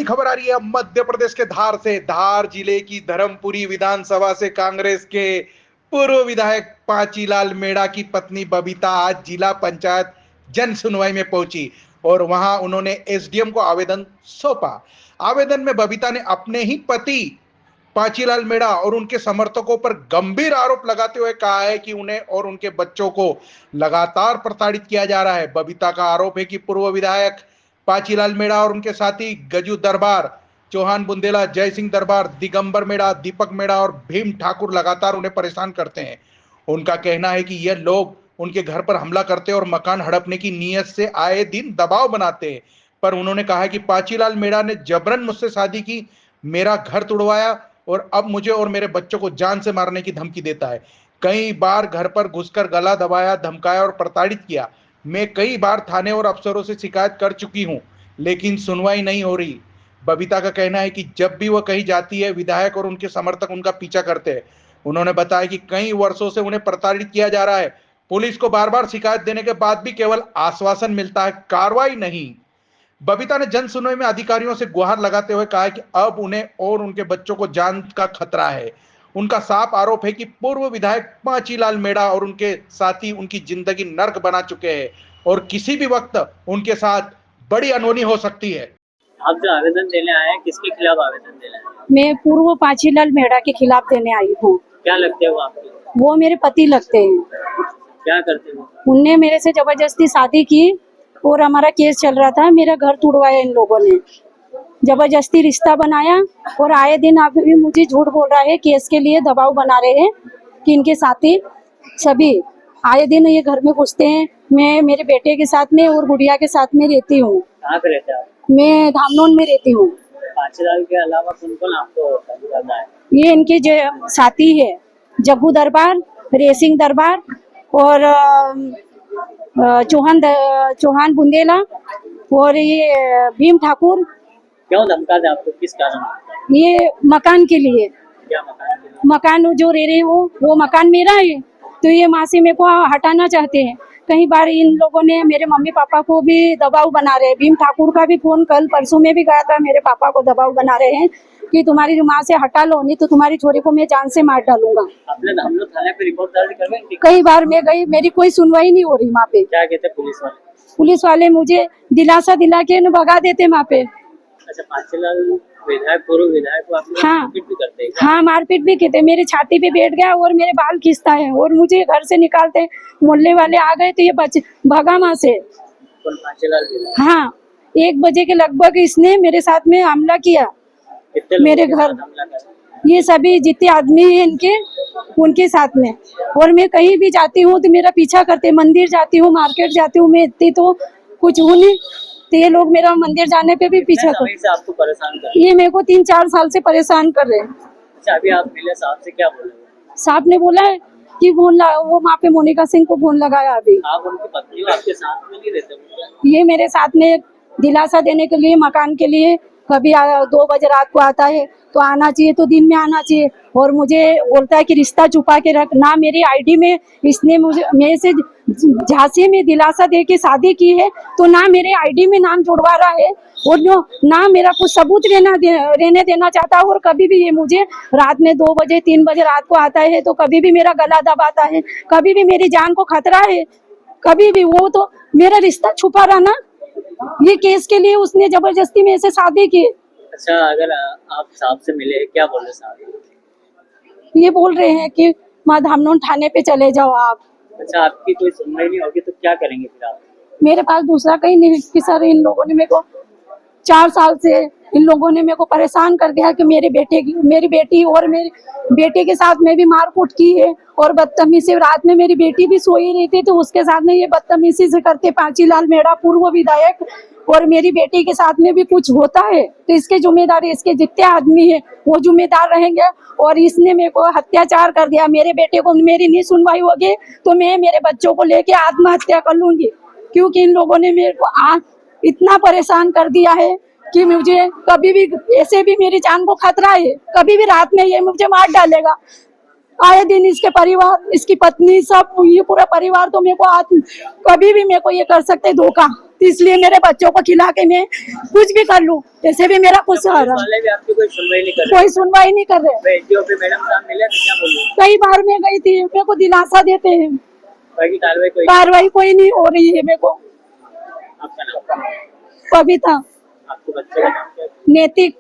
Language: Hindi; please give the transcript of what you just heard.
बड़ी खबर आ रही है मध्य प्रदेश के धार से। धार जिले की धर्मपुरी विधानसभा से कांग्रेस के पूर्व विधायक पांचीलाल मेड़ा की पत्नी बबीता आज जिला पंचायत जन सुनवाई में पहुंची और वहां उन्होंने एसडीएम को आवेदन सौंपा। आवेदन में बबीता ने अपने ही पति पांचीलाल मेड़ा और उनके समर्थकों पर गंभीर आरोप लगाते हुए कहा है कि उन्हें और उनके बच्चों को लगातार प्रताड़ित किया जा रहा है। बबीता का आरोप है कि पूर्व विधायक पांचीलाल मेड़ा और उनके साथी गजू दरबार, चौहान बुंदेला, जय सिंह दरबार, दिगंबर मेड़ा, दीपक मेड़ा और भीम ठाकुर लगातार उन्हें परेशान करते हैं। उनका कहना है कि यह लोग उनके घर पर हमला करते और मकान हड़पने की नीयत से आए दिन दबाव बनाते हैं। पर उन्होंने कहा कि पांचीलाल मेड़ा ने जबरन मुझसे शादी की, मेरा घर तुड़वाया और अब मुझे और मेरे बच्चों को जान से मारने की धमकी देता है। कई बार घर पर घुसकर गला दबाया, धमकाया और प्रताड़ित किया। मैं कई बार थाने और अफसरों से शिकायत कर चुकी हूं, लेकिन सुनवाई नहीं हो रही। बबीता का कहना है कि जब भी वह कहीं जाती है, विधायक और उनके समर्थक उनका पीछा करते हैं। उन्होंने बताया कि कई वर्षों से उन्हें प्रताड़ित किया जा रहा है। पुलिस को बार बार शिकायत देने के बाद भी केवल आश्वासन मिलता है, कार्रवाई नहीं। बबीता ने जन सुनवाई में अधिकारियों से गुहार लगाते हुए कहा कि अब उन्हें और उनके बच्चों को जान का खतरा है। उनका साफ आरोप है कि पूर्व विधायक पांचीलाल मेड़ा और उनके साथी उनकी जिंदगी नर्क बना चुके हैं और किसी भी वक्त उनके साथ बड़ी अनहोनी हो सकती है। आप जो आवेदन देने आए हैं, किसके खिलाफ आवेदन देने आए हैं? मैं पूर्व पांचीलाल मेड़ा के खिलाफ देने आई हूँ। क्या लगते हैं वो आपके? वो मेरे पति लगते हैं। क्या करते हैं? उनने मेरे से जबरदस्ती शादी की और हमारा केस चल रहा था। मेरा घर तुड़वाया इन लोगों ने, जबरदस्ती रिश्ता बनाया और आए दिन आप भी मुझे झूठ बोल रहा है, केस के लिए दबाव बना रहे हैं कि इनके साथी सभी आए दिन ये घर में घुसते हैं। मैं मेरे बेटे के साथ में और गुड़िया के साथ में रहती हूँ। कहाँ पे रहते हैं आप? मैं धामनोन में रहती हूँ। पांचीलाल के अलावा कौन कौन आपको पता है? ये इनके जो साथी है, जग्गू दरबार, रेसिंग दरबार और चौहान बुंदेला और ये भीम ठाकुर। क्यों धमकाते आपको, किस कारण? ये मकान के लिए। क्या मकान के लिए? मकान जो रह रहे हो वो मकान मेरा है, तो ये माँ से मेरे को हटाना चाहते हैं। कई बार इन लोगों ने मेरे मम्मी पापा को भी दबाव बना रहे हैं। भीम ठाकुर का भी फोन कल परसों में भी गया था, मेरे पापा को दबाव बना रहे हैं कि तुम्हारी माँ से हटा लो, नहीं तो तुम्हारी छोरी को मैं जान से मार डालूंगा। हम लोग थाने पे रिपोर्ट दर्ज करवाएंगे। कई बार मैं गई, मेरी कोई सुनवाई नहीं हो रही वहाँ पे। क्या कहते हैं पुलिस वाले? पुलिस वाले मुझे दिलासा दिला के न भगा देते वहाँ पे। अच्छा, पांचीलाल विधायक, पूर्व विधायक को आप हाँ, मारपीट भी करते हैं? हाँ, मारपीट भी कहते। मेरे छाती पे बैठ गया और मेरे बाल खींचता है और मुझे घर से निकालते। मोहल्ले वाले आ गए तो ये भगा वहाँ से। पांचीलाल विधायक? हाँ, 1 बजे के लगभग इसने मेरे साथ में हमला किया मेरे घर। ये सभी जितने आदमी हैं इनके, उनके साथ में। और मैं कहीं भी जाती हूँ तो मेरा पीछा करते। मंदिर जाती हूँ, मार्केट जाती हूँ, मैं इतनी तो कुछ हूँ नहीं, तो ये लोग मेरा मंदिर जाने पे भी पीछा करते। आपको परेशान कर? ये मेरे को 3-4 साल से परेशान कर रहे हैं। अच्छा, अभी आप मिले, साहब से क्या बोले? साहब ने बोला है कि वो वहाँ पे मोनिका सिंह को फोन लगाया। अभी आप उनकी पत्नी हो, आपके साथ में नहीं रहते? ये मेरे साथ में दिलासा देने के लिए, मकान के लिए कभी 2 बजे रात को आता है तो आना चाहिए, तो दिन में आना चाहिए। और मुझे बोलता है कि रिश्ता छुपा के रख। ना मेरी आईडी में इसने मुझे मेरे से झांसी में दिलासा दे के शादी की है, तो ना मेरे आईडी में नाम जुड़वा रहा है और जो ना मेरा कुछ सबूत रहने देना चाहता है। और कभी भी ये मुझे रात में 2 बजे 3 बजे रात को आता है तो कभी भी मेरा गला दबाता है, कभी भी मेरी जान को खतरा है, कभी भी। वो तो मेरा रिश्ता छुपा रहा ना, ये केस के लिए उसने जबरदस्ती मेरे से शादी की। अच्छा, अगर आप साहब से मिले, क्या बोले साहब? ये बोल रहे हैं कि माँ धामनोन थाने पे चले जाओ आप। अच्छा, आपकी कोई सुनवाई नहीं होगी तो क्या करेंगे फिर आप? मेरे पास दूसरा कहीं नहीं कि सर, इन लोगों ने मेरे को 4 साल से इन लोगों ने मेरे को परेशान कर दिया कि मेरी बेटी और मेरे बेटे के साथ में भी मारकूट की है और बदतमीजी से। रात में मेरी बेटी भी सोई रही थी तो उसके साथ में ये बदतमीजी से करते। पांचीलाल मेड़ा पूर्व विधायक और मेरी बेटी के साथ में भी कुछ होता है तो इसके जिम्मेदार, इसके जितने आदमी है वो जिम्मेदार रहेंगे। और इसने मेरे को अत्याचार कर दिया। मेरे बेटे को, मेरी नहीं सुनवाई होगी तो मैं मेरे बच्चों को लेके आत्महत्या कर लूंगी, क्योंकि इन लोगों ने मेरे को इतना परेशान कर दिया है कि मुझे कभी भी, ऐसे भी मेरी जान को खतरा है, कभी भी रात में ये मुझे मार डालेगा। आए दिन इसके परिवार, इसकी पत्नी, सब, ये पूरा परिवार तो मेरे को कभी भी मेरे को ये कर सकते धोखा। इसलिए मेरे बच्चों को खिला के मैं कुछ भी कर लूं, ऐसे भी मेरा कुछ पुलिस सहारा। वाले भी आपकी कोई सुनवाई नहीं कर रहे। कोई सुनवाई नहीं कर रहे। एसडीओपी मैडम साहब मिले तो क्या बोलिए? कई बार मैं गई थी, मेरे को दिलासा देते हैं, बाकी कार्रवाई कोई? कार्रवाई कोई नहीं हो रही है। मेरे को आपका नाम? कविता आपके बच्चे का नाम क्या है? नैतिक